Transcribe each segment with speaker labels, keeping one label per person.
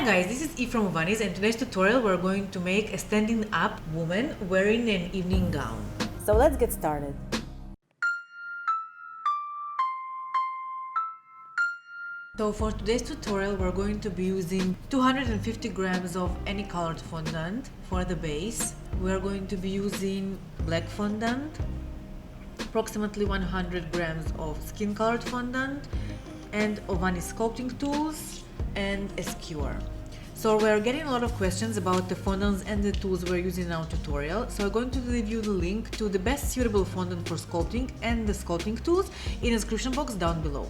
Speaker 1: Hi guys, this is Eve from Ovaniz, and today's tutorial we're going to make a standing up woman wearing an evening gown.
Speaker 2: So let's get started.
Speaker 1: So for today's tutorial we're going to be using 250 grams of any colored fondant for the base. We're going to be using black fondant, approximately 100 grams of skin colored fondant, and Ovaniz sculpting tools, and a skewer. So we're getting a lot of questions about the fondants and the tools we're using in our tutorial. So I'm going to leave you the link to the best suitable fondant for sculpting and the sculpting tools in the description box down below.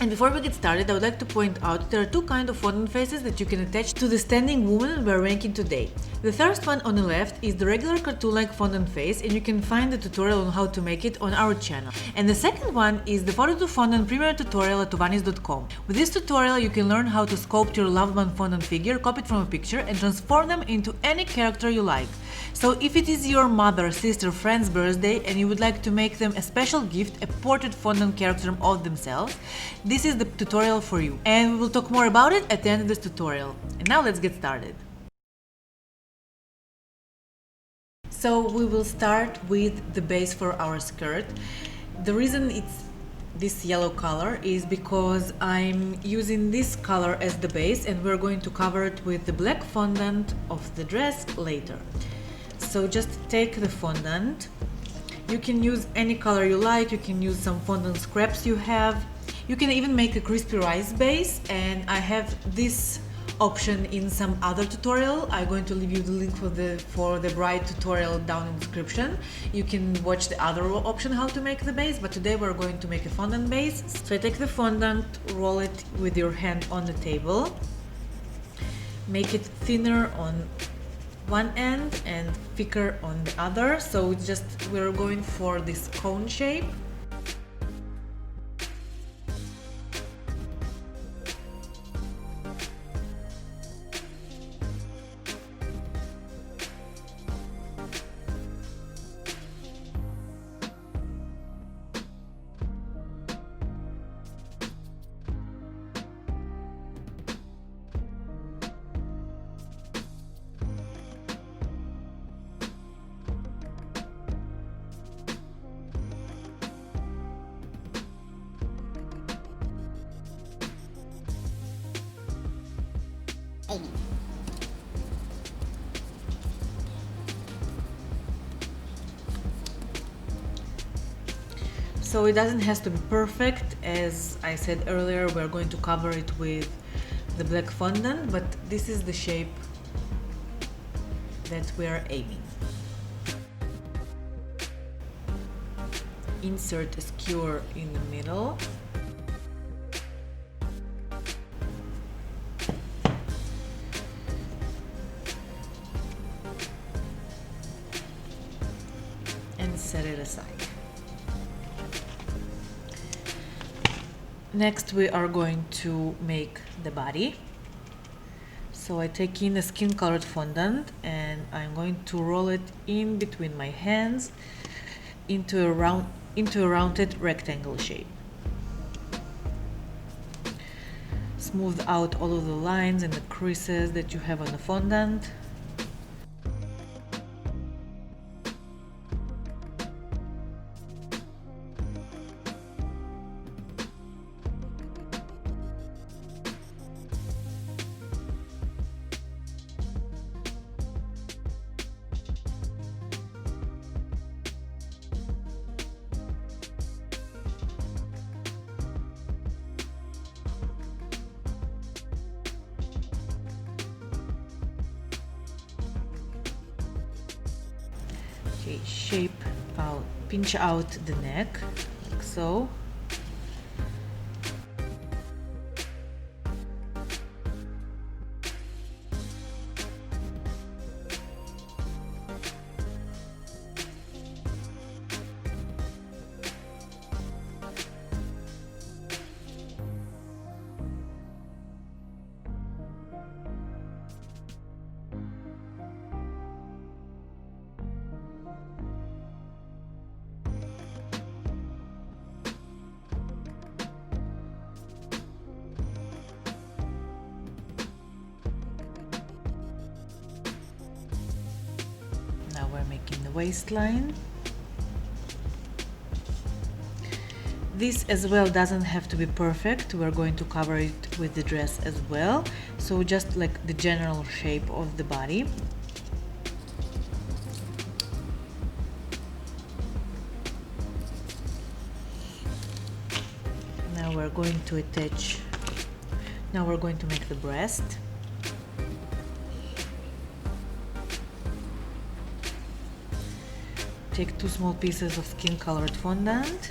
Speaker 1: And before we get started, I would like to point out there are two kinds of fondant faces that you can attach to the standing woman we're making today. The first one on the left is the regular cartoon-like fondant face, and you can find the tutorial on how to make it on our channel. And the second one is the Photo to Fondant premiere tutorial at ovaniz.com. With this tutorial you can learn how to sculpt your loved one fondant figure, copy it from a picture, and transform them into any character you like. So if it is your mother, sister, friend's birthday and you would like to make them a special gift, a portrait fondant character of themselves, this is the tutorial for you. And we will talk more about it at the end of this tutorial. And now let's get started. So we will start with the base for our skirt. The reason it's this yellow color is because I'm using this color as the base and we're going to cover it with the black fondant of the dress later. So just take the fondant. You can use any color you like, you can use some fondant scraps you have. You can even make a crispy rice base, and I have this option in some other tutorial. I'm going to leave you the link for the bride tutorial down in the description. You can watch the other option how to make the base, but today we're going to make a fondant base. So I take the fondant, roll it with your hand on the table, make it thinner on one end and thicker on the other. So we're going for this cone shape. So it doesn't have to be perfect. As I said earlier, we're going to cover it with the black fondant, but this is the shape that we're aiming. Insert a skewer in the middle. And set it aside. Next we are going to make the body. So I take in a skin colored fondant and I'm going to roll it in between my hands into a rounded rectangle shape. Smooth out all of the lines and the creases that you have on the fondant. Okay, pinch out the neck, like so. making the waistline. This as well doesn't have to be perfect. We're going to cover it with the dress as well. So just like the general shape of the body. Now we're going to attach, now we're going to make the breast. Take 2 small pieces of skin colored fondant.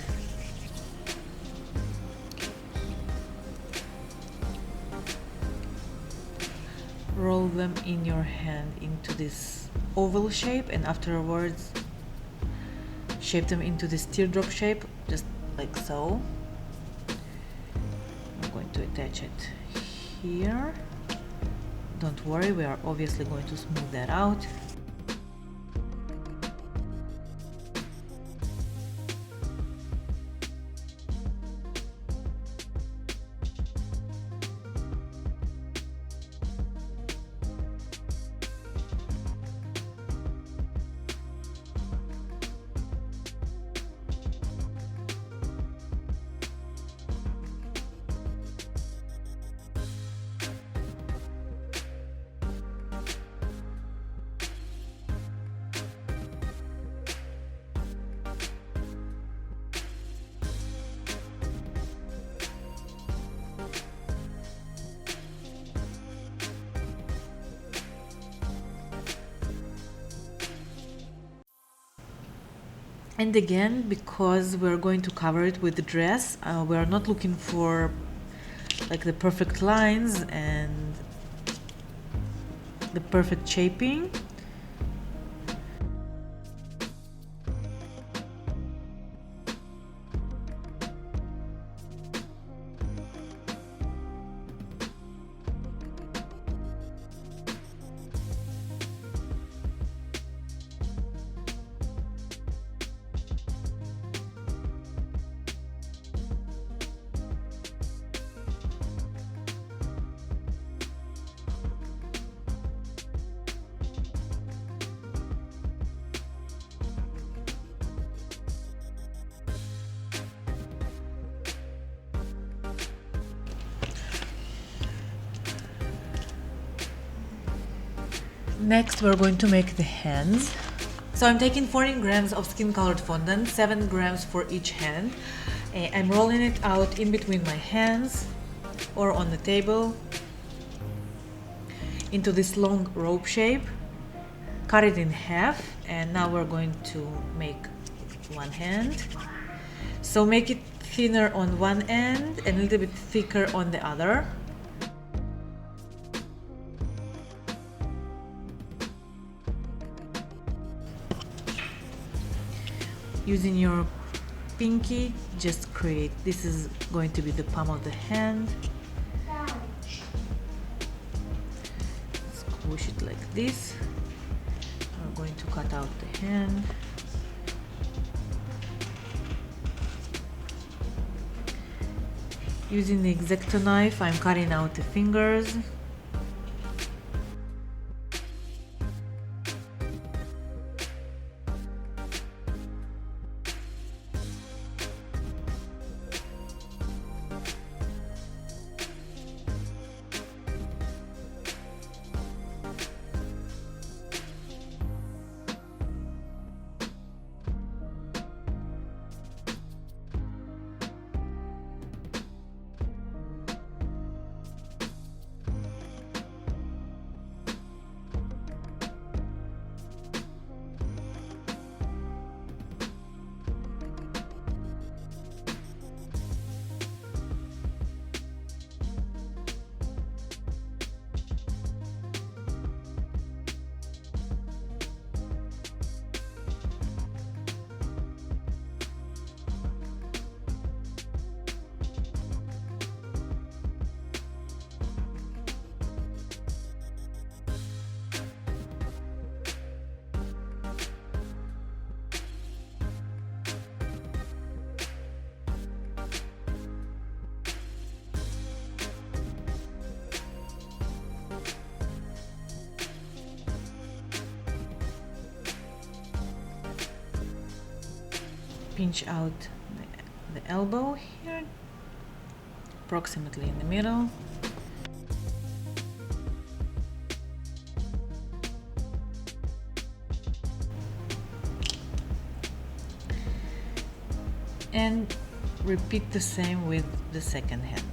Speaker 1: Roll them in your hand into this oval shape, and afterwards shape them into this teardrop shape, just like so. I'm going to attach it here. Don't worry, we are obviously going to smooth that out. And again, because we're going to cover it with the dress, we're not looking for like the perfect lines and the perfect shaping. Next, we're going to make the hands. So I'm taking 14 grams of skin colored fondant, 7 grams for each hand. I'm rolling it out in between my hands or on the table into this long rope shape. Cut it in half, and now we're going to make one hand. So make it thinner on one end and a little bit thicker on the other. Using your pinky, just create, this is going to be the palm of the hand. Squish it like this. We're going to cut out the hand. Using the X-Acto knife, I'm cutting out the fingers. pinch out the elbow here, approximately in the middle. And repeat the same with the second hand.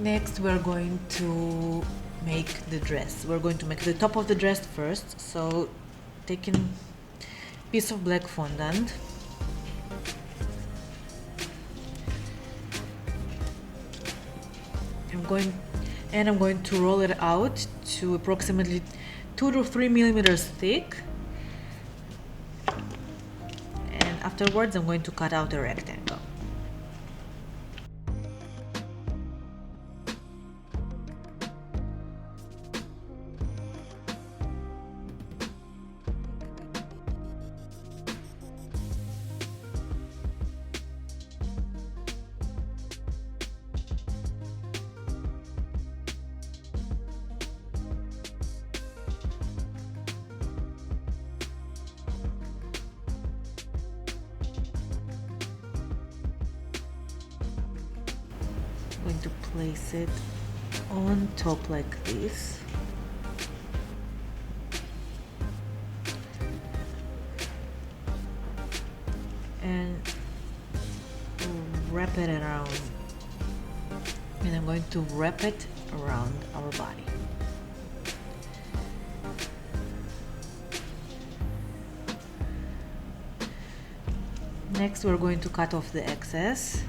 Speaker 1: Next, we're going to make the dress. We're going to make the top of the dress first. So, taking a piece of black fondant, I'm going to roll it out to approximately 2 to 3 millimeters thick. And afterwards, I'm going to cut out a rectangle. Going to place it on top like this, and wrap it around, and I'm going to wrap it around our body. Next, we're going to cut off the excess.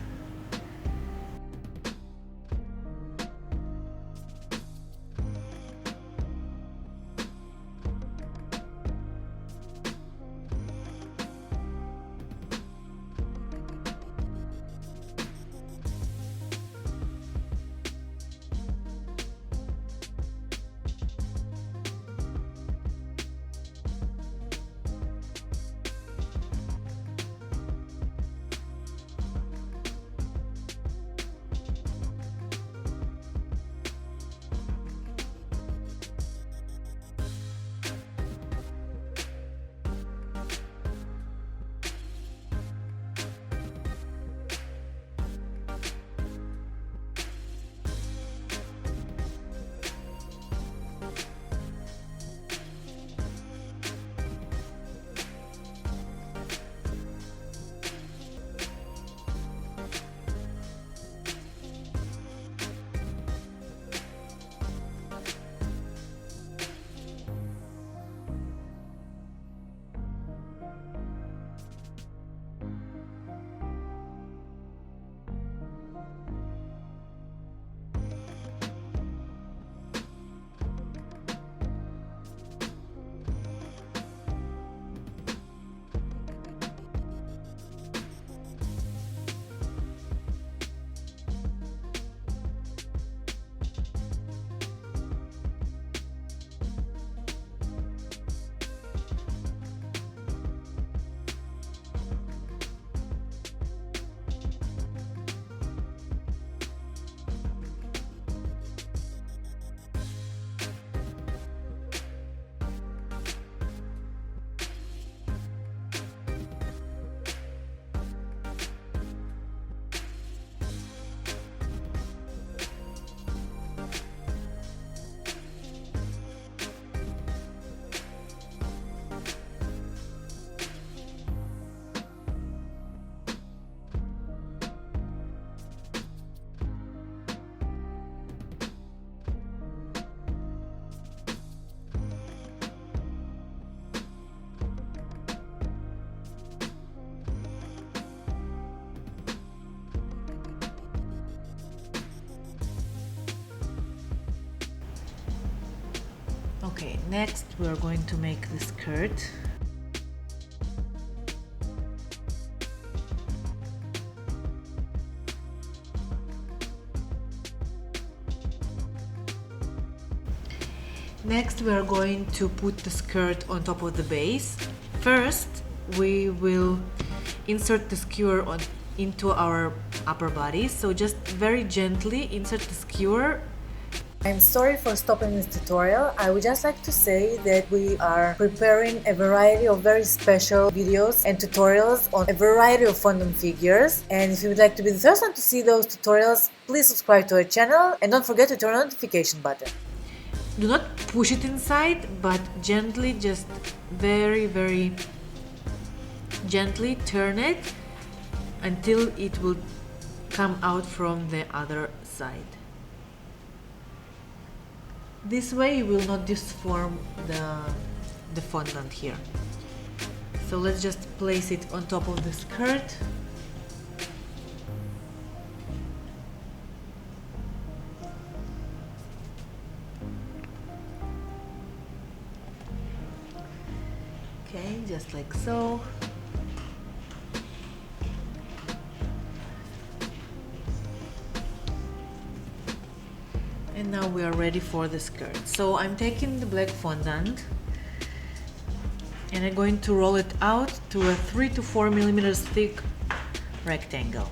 Speaker 1: Okay, next we're going to make the skirt. Next we are going to put the skirt on top of the base. First we will insert the skewer into our upper body, so just very gently insert the skewer. I'm sorry for stopping this tutorial. I would just like to say that we are preparing a variety of very special videos and tutorials on a variety of fondant figures, and if you would like to be the first one to see those tutorials, please subscribe to our channel and don't forget to turn on the notification button. Do not push it inside, but gently, just very gently turn it until it will come out from the other side. This way you will not disform the fondant here. So let's just place it on top of the skirt. Okay, just like so. And now we are ready for the skirt. So I'm taking the black fondant and I'm going to roll it out to a 3 to 4 millimeters thick rectangle.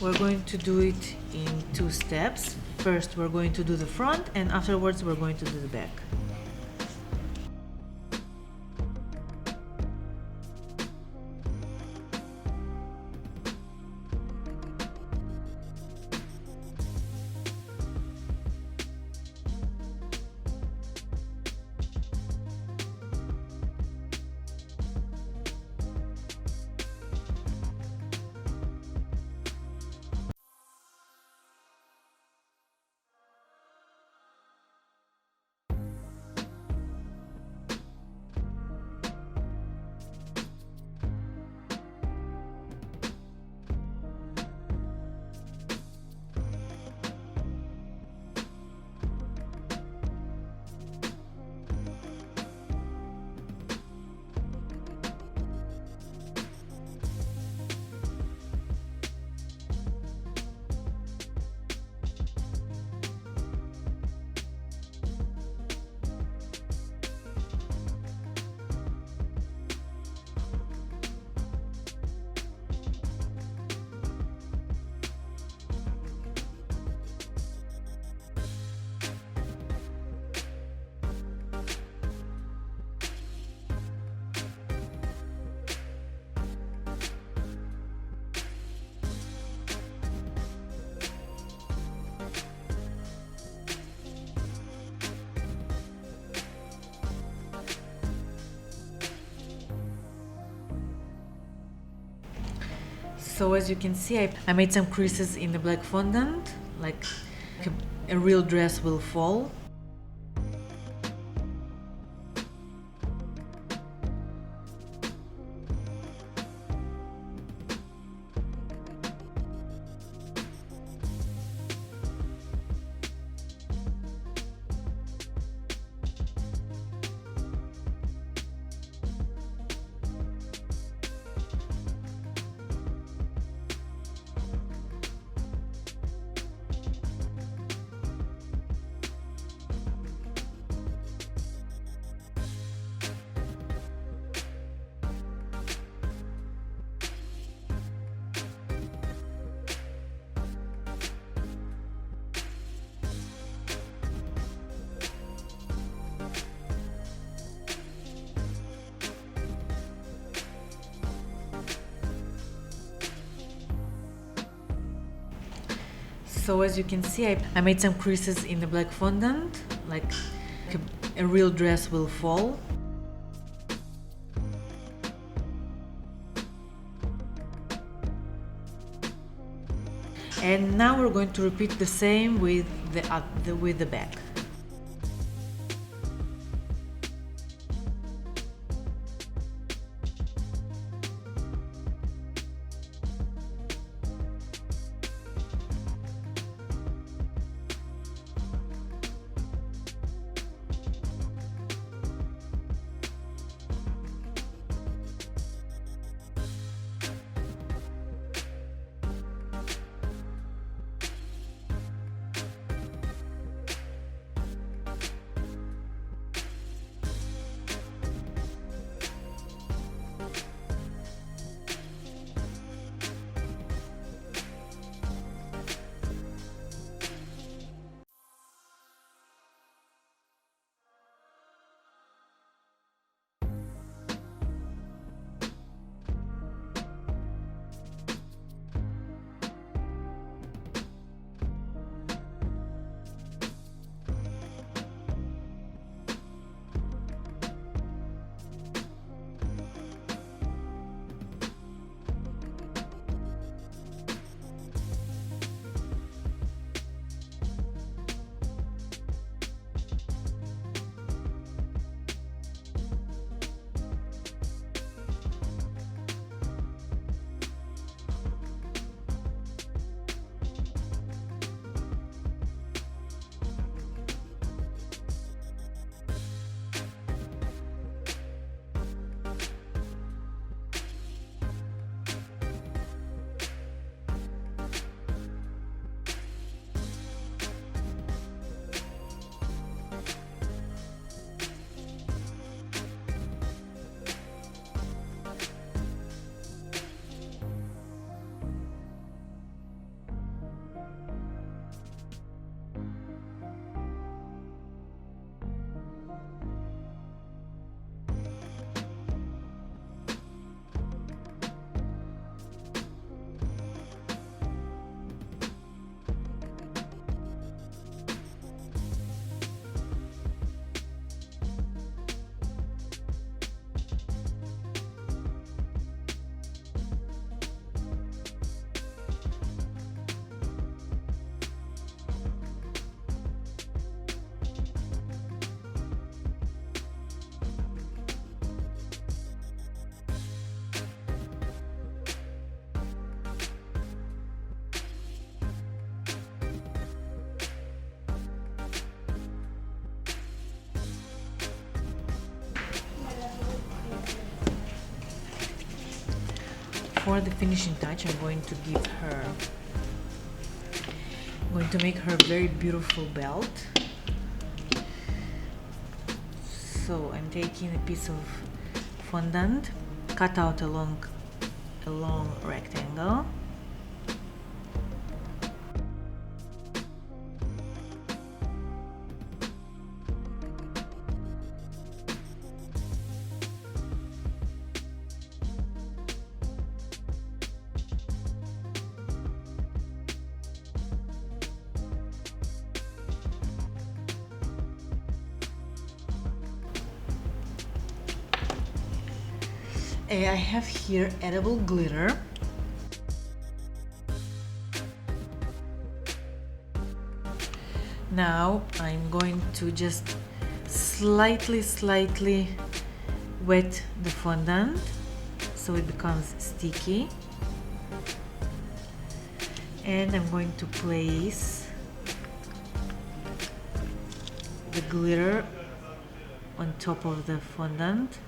Speaker 1: We're going to do it in 2 steps. First we're going to do the front and afterwards we're going to do the back. So as you can see, I made some creases in the black fondant, like a real dress will fall. So as you can see, I made some creases in the black fondant, like a real dress will fall. And now we're going to repeat the same with the back. For the finishing touch, I'm going to make her a very beautiful belt. So I'm taking a piece of fondant, cut out a long rectangle. I have here edible glitter. Now I'm going to just slightly wet the fondant so it becomes sticky, and I'm going to place the glitter on top of the fondant.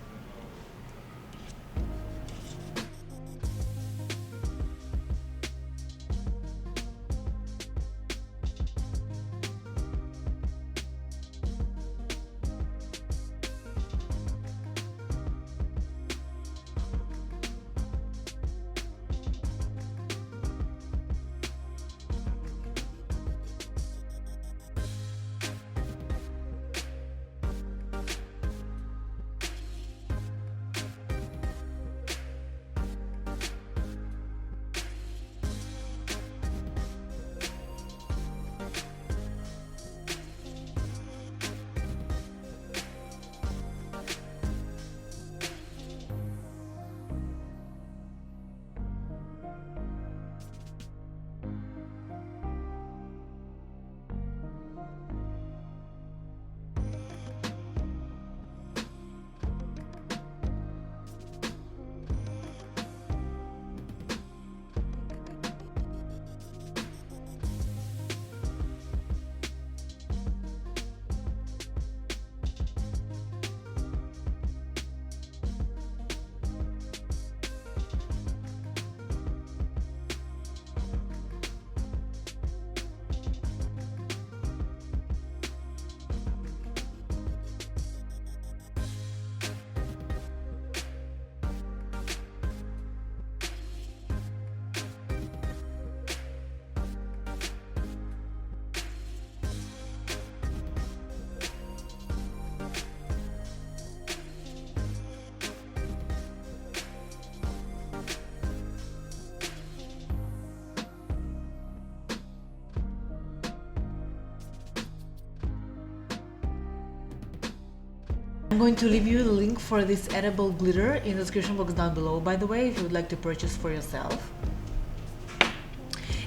Speaker 1: I'm going to leave you the link for this edible glitter in the description box down below, by the way, if you would like to purchase for yourself.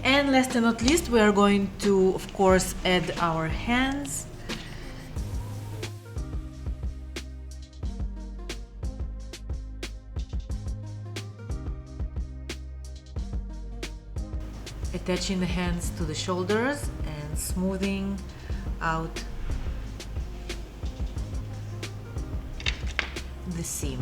Speaker 1: And last and not least, we are going to, of course, add our hands. Attaching the hands to the shoulders and smoothing out the seam.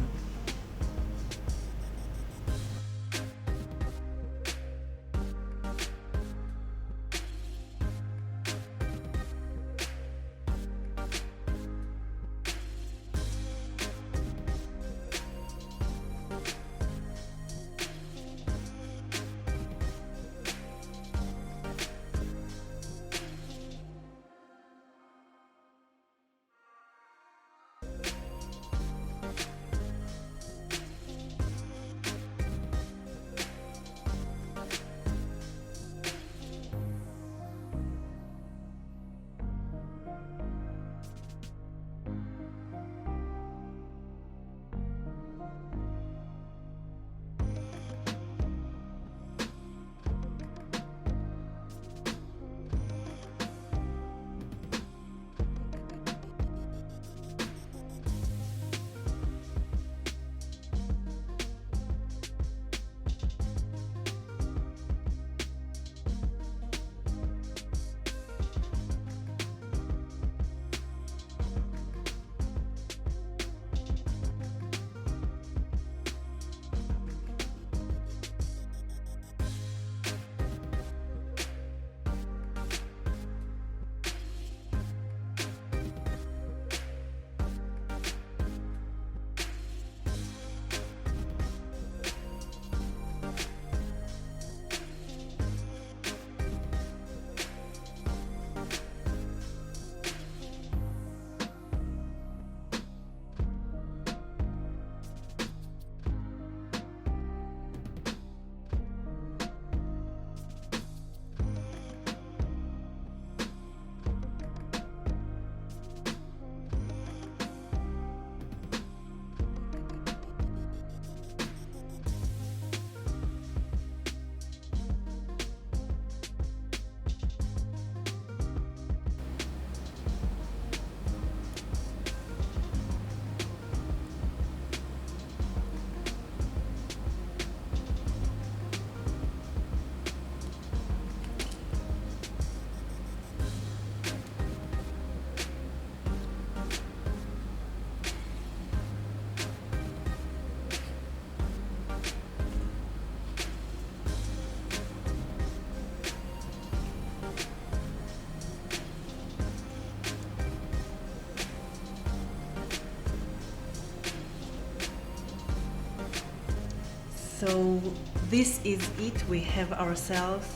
Speaker 1: So this is it. We have ourselves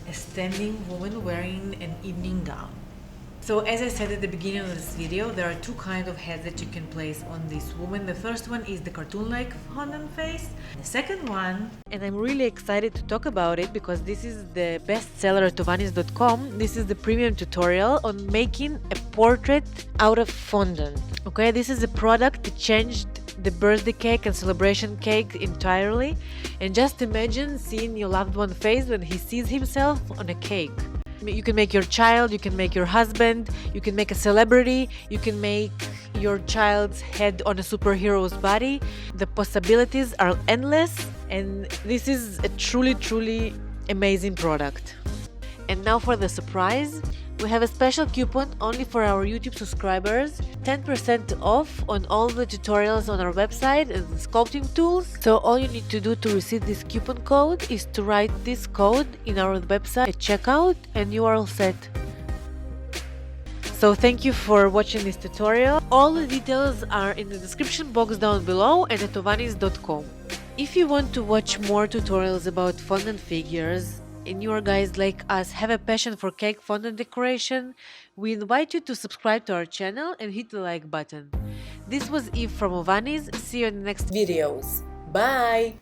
Speaker 1: a standing woman wearing an evening gown. So as I said at the beginning of this video, there are two kinds of heads that you can place on this woman. The first one is the cartoon-like fondant face. The second one, and I'm really excited to talk about it because this is the bestseller at Ovaniz.com. This is the premium tutorial on making a portrait out of fondant. Okay, this is a product that changed the birthday cake and celebration cake entirely. And just imagine seeing your loved one's face when he sees himself on a cake. You can make your child, you can make your husband, you can make a celebrity, you can make your child's head on a superhero's body. The possibilities are endless, and this is a truly amazing product. And now for the surprise. We have a special coupon only for our YouTube subscribers, 10% off on all the tutorials on our website and the sculpting tools. So all you need to do to receive this coupon code is to write this code in our website at checkout and you are all set. So thank you for watching this tutorial. All the details are in the description box down below and at ovaniz.com. If you want to watch more tutorials about fondant figures, and you guys like us have a passion for cake fondant decoration, we invite you to subscribe to our channel and hit the like button. This was Eve from Ovaniz. See you in the next videos. Bye!